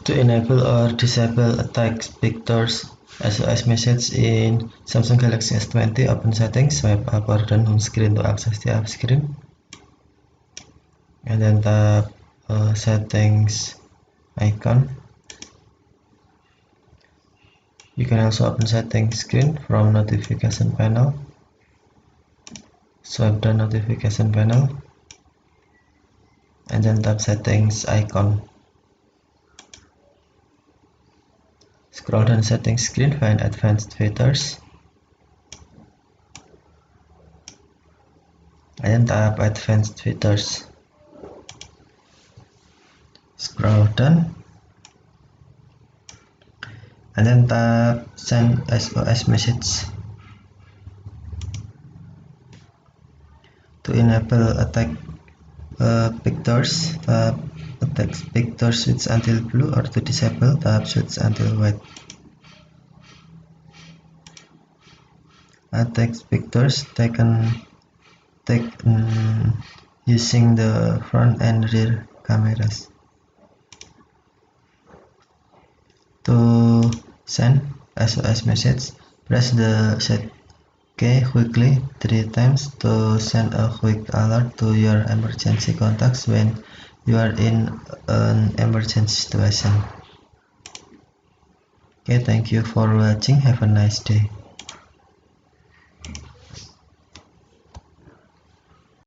To enable or disable attack vectors SOS message in Samsung Galaxy S20, open settings, swipe up or down home screen to access the app screen, and then tap settings icon. You can also open settings screen from notification panel. Swipe down notification panel and then tap settings icon. Scroll down settings screen, find advanced features, and then tap advanced features. Scroll down and then tap send SOS message. To enable attack vectors, tap attack vector switch until blue, or to disable, tap switch until white. Attack vectors taken using the front and rear cameras. To send SOS message, press the set key quickly 3 times to send a quick alert to your emergency contacts when you are in an emergency situation. Okay, thank you for watching. Have a nice day.